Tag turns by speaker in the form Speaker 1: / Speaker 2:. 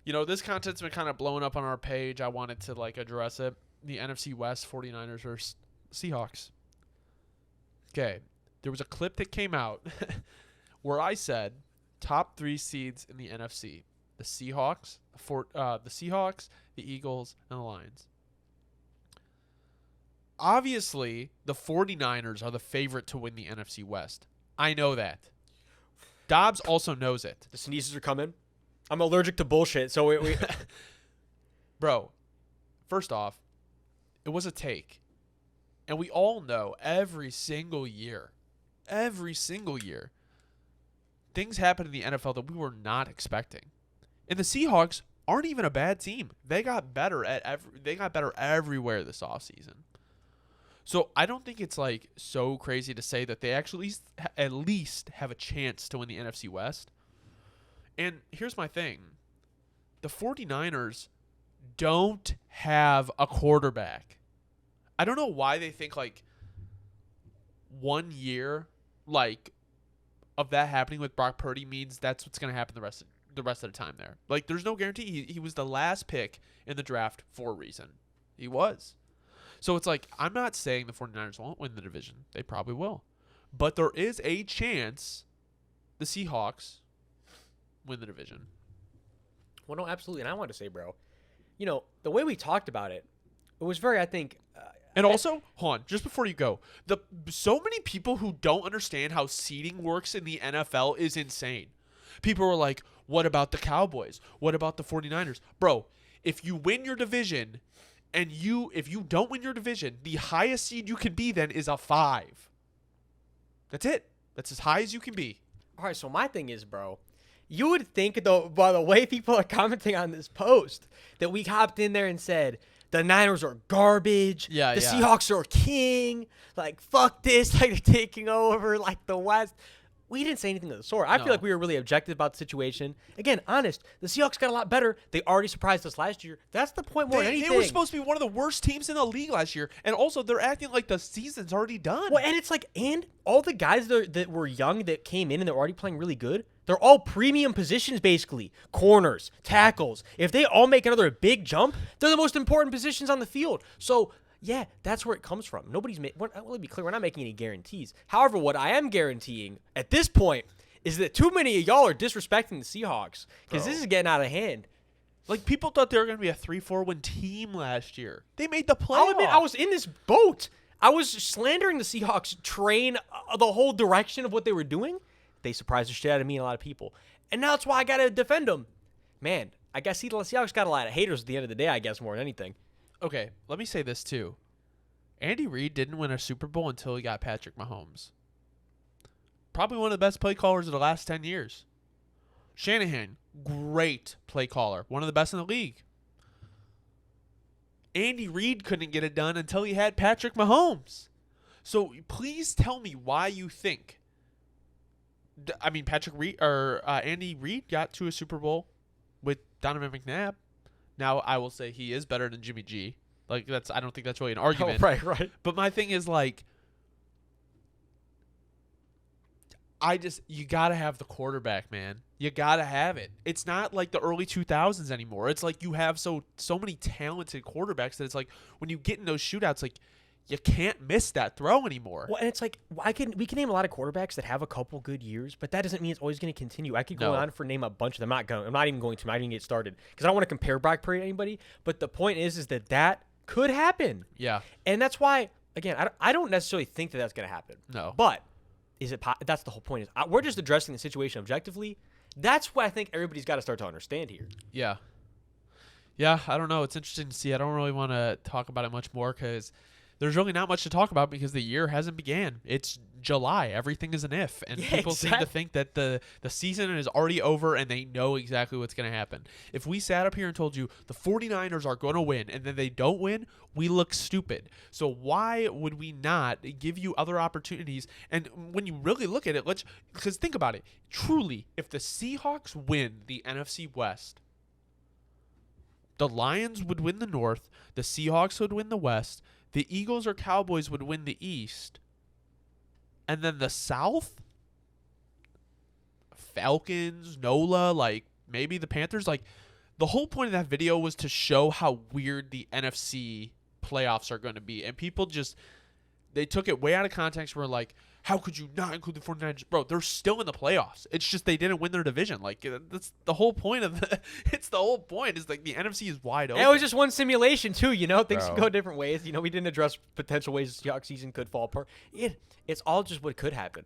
Speaker 1: This content's been kind of blowing up on our page. I wanted to address it. The NFC West 49ers versus Seahawks. Okay. There was a clip that came out where I said top 3 seeds in the NFC. The Seahawks, the Eagles, and the Lions. Obviously, the 49ers are the favorite to win the NFC West. I know that. Dobbs also knows it.
Speaker 2: The sneezes are coming. I'm allergic to bullshit, so we
Speaker 1: Bro, first off, it was a take. And we all know every single year, things happen in the NFL that we were not expecting. And the Seahawks aren't even a bad team. They got better everywhere this offseason. So I don't think it's so crazy to say that they actually at least have a chance to win the NFC West. And here's my thing. The 49ers don't have a quarterback. I don't know why they think 1 year of that happening with Brock Purdy means that's what's going to happen the rest of the time there. There's no guarantee. He was the last pick in the draft for a reason. He was. So it's I'm not saying the 49ers won't win the division. They probably will. But there is a chance the Seahawks win the division.
Speaker 2: Well, no, absolutely. And I want to say, bro, the way we talked about it, it was very, I think...
Speaker 1: and also, hold on, just before you go, so many people who don't understand how seeding works in the NFL is insane. People were like, what about the Cowboys? What about the 49ers? Bro, if you win your division... And if you don't win your division, the highest seed you can be then is a 5. That's it. That's as high as you can be.
Speaker 2: All right, so my thing is, bro, you would think, though, by the way people are commenting on this post, that we hopped in there and said, the Niners are garbage.
Speaker 1: Yeah,
Speaker 2: the Seahawks are king. Fuck this. They're taking over, the West. We didn't say anything of the sort. I feel like we were really objective about the situation. Again, honest, the Seahawks got a lot better. They already surprised us last year. That's the point more than anything.
Speaker 1: They were supposed to be one of the worst teams in the league last year. And also, they're acting like the season's already done.
Speaker 2: Well, and it's and all the guys that were young that came in and they're already playing really good, they're all premium positions, basically. Corners, tackles. If they all make another big jump, they're the most important positions on the field. So... yeah, that's where it comes from. Let me be clear, we're not making any guarantees. However, what I am guaranteeing at this point is that too many of y'all are disrespecting the Seahawks because this is getting out of hand.
Speaker 1: People thought they were going to be a 3-4 win team last year. They made the playoffs.
Speaker 2: I'll admit, I was in this boat. I was slandering the Seahawks train the whole direction of what they were doing. They surprised the shit out of me and a lot of people. And now that's why I got to defend them. Man, I guess the Seahawks got a lot of haters at the end of the day, I guess, more than anything.
Speaker 1: Okay, let me say this too. Andy Reid didn't win a Super Bowl until he got Patrick Mahomes. Probably one of the best play callers of the last 10 years. Shanahan, great play caller. One of the best in the league. Andy Reid couldn't get it done until he had Patrick Mahomes. So please tell me why you think. Andy Reid got to a Super Bowl with Donovan McNabb. Now, I will say he is better than Jimmy G. I don't think that's really an argument.
Speaker 2: Oh, right.
Speaker 1: But my thing is, you got to have the quarterback, man. You got to have it. It's not like the early 2000s anymore. It's you have so many talented quarterbacks that it's when you get in those shootouts, you can't miss that throw anymore.
Speaker 2: Well, and it's we can name a lot of quarterbacks that have a couple good years, but that doesn't mean it's always going to continue. I could go on for name a bunch of them. I'm not even going to. I'm not even get started because I don't want to compare Brock Purdy to anybody. But the point is that could happen.
Speaker 1: Yeah.
Speaker 2: And that's why, again, I don't necessarily think that that's going to happen.
Speaker 1: No.
Speaker 2: But that's the whole point. Is we're just addressing the situation objectively. That's what I think everybody's got to start to understand here.
Speaker 1: Yeah. Yeah, I don't know. It's interesting to see. I don't really want to talk about it much more because there's really not much to talk about because the year hasn't began. It's July. Everything is an if. And people seem to think that the season is already over and they know exactly what's going to happen. If we sat up here and told you the 49ers are going to win and then they don't win, we look stupid. So why would we not give you other opportunities? And when you really look at it, because think about it. Truly, if the Seahawks win the NFC West, the Lions would win the North, the Seahawks would win the West, the Eagles or Cowboys would win the East. And then the South? Falcons, NOLA, maybe the Panthers. the whole point of that video was to show how weird the NFC playoffs are going to be. And people just, they took it way out of context. Where like, how could you not include the 49ers? Bro, they're still in the playoffs. It's just they didn't win their division. Like, that's the whole point of the it's the whole point is like the NFC is wide open.
Speaker 2: And it was just one simulation too, things can go different ways. We didn't address potential ways the Seahawks season could fall apart. It's all just what could happen.